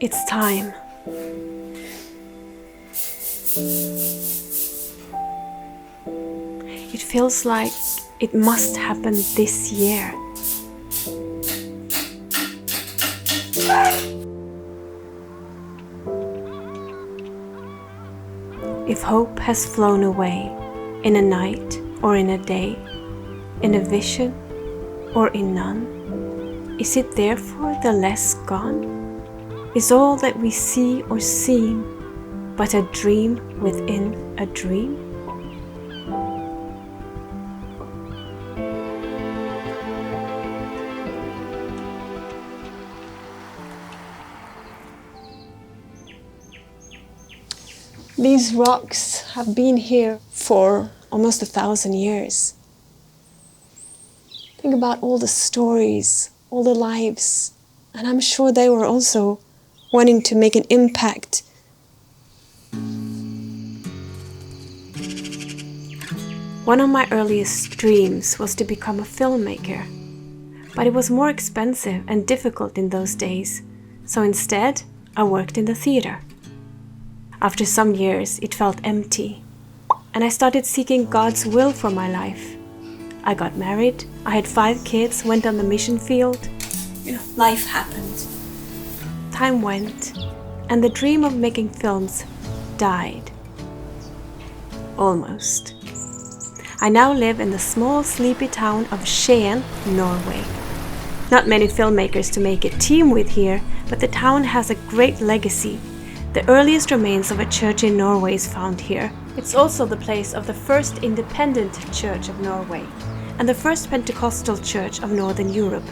It's time. It feels like it must happen this year. If hope has flown away in a night or in a day, in a vision or in none, is it therefore the less gone? Is all that we see or seem but a dream within a dream? These rocks have been here for almost 1,000 years. Think about all the stories, all the lives, and I'm sure they were also wanting to make an impact. One of my earliest dreams was to become a filmmaker, but it was more expensive and difficult in those days, so instead I worked in the theater. After some years, it felt empty, and I started seeking God's will for my life. I got married, I had 5 kids, went on the mission field. Life happened. Time went, and the dream of making films died. Almost. I now live in the small, sleepy town of Skien, Norway. Not many filmmakers to make a team with here, but the town has a great legacy. The earliest remains of a church in Norway is found here. It's also the place of the first independent church of Norway and the first Pentecostal church of Northern Europe.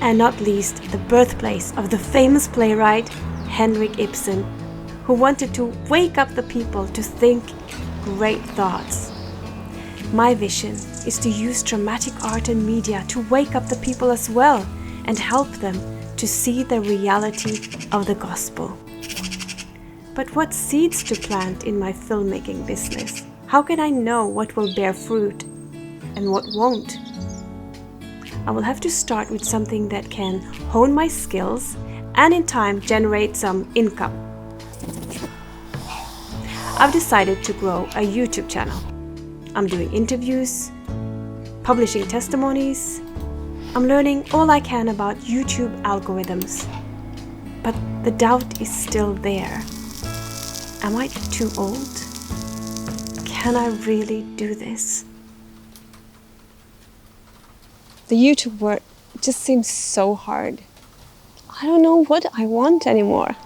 And not least, the birthplace of the famous playwright Henrik Ibsen, who wanted to wake up the people to think great thoughts. My vision is to use dramatic art and media to wake up the people as well and help them to see the reality of the gospel. But what seeds to plant in my filmmaking business? How can I know what will bear fruit and what won't? I will have to start with something that can hone my skills and in time generate some income. I've decided to grow a YouTube channel. I'm doing interviews, publishing testimonies. I'm learning all I can about YouTube algorithms, but the doubt is still there. Am I too old? Can I really do this? The YouTube work just seems so hard. I don't know what I want anymore.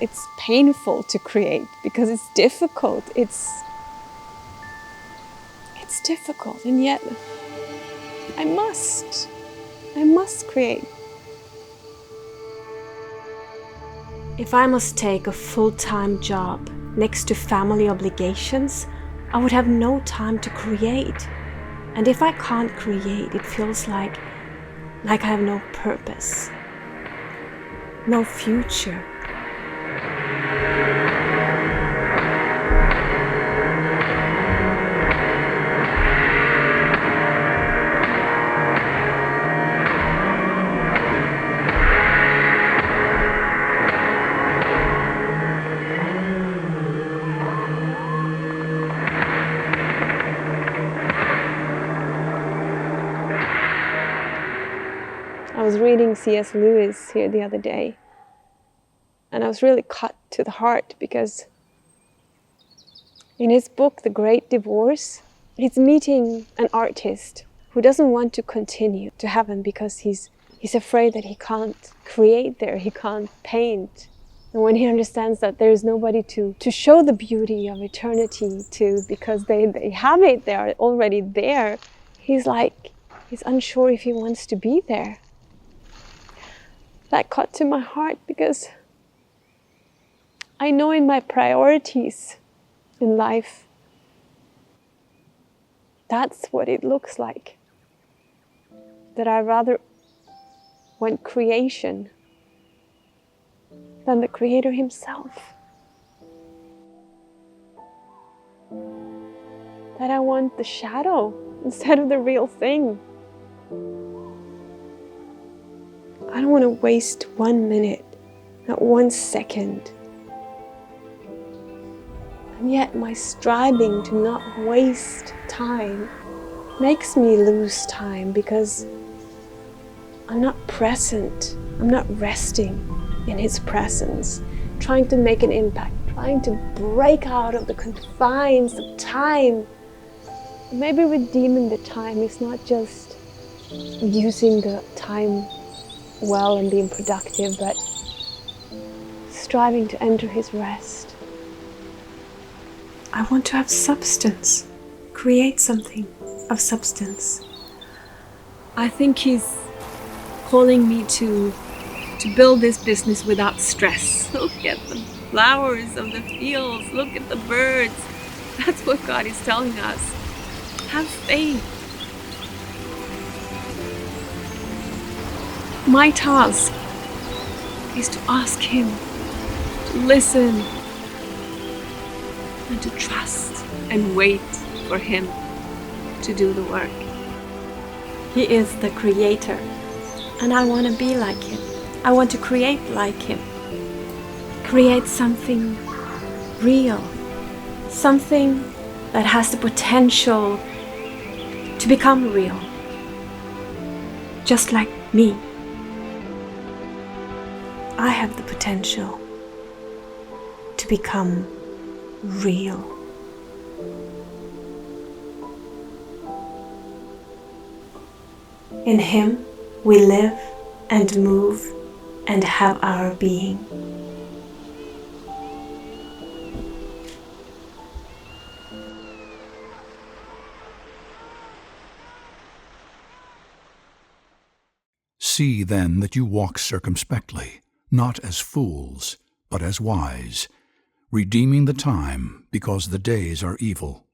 It's painful to create because it's difficult. It's difficult, and yet I must create. If I must take a full-time job next to family obligations, I would have no time to create. And if I can't create, it feels like I have no purpose, no future. I was reading C.S. Lewis here the other day, and I was really cut to the heart because in his book, The Great Divorce, he's meeting an artist who doesn't want to continue to heaven because he's afraid that he can't create there, he can't paint. And when he understands that there is nobody to show the beauty of eternity to, because they have it, they are already there, he's unsure if he wants to be there. That cut to my heart because I know in my priorities in life, that's what it looks like. That I rather want creation than the Creator Himself. That I want the shadow instead of the real thing. I don't want to waste 1 minute, not 1 second. And yet my striving to not waste time makes me lose time because I'm not present. I'm not resting in His presence, trying to make an impact, trying to break out of the confines of time. Maybe redeeming the time is not just using the time well and being productive, but striving to enter His rest. I want to have substance, create something of substance. I think He's calling me to build this business without stress. Look at the flowers of the fields, look at the birds. That's what God is telling us. Have faith. My task is to ask Him, to listen, and to trust and wait for Him to do the work. He is the Creator, and I want to be like Him. I want to create like Him. Create something real, something that has the potential to become real, just like me. I have the potential to become real. In Him we live and move and have our being. See then that you walk circumspectly, not as fools, but as wise, redeeming the time, because the days are evil.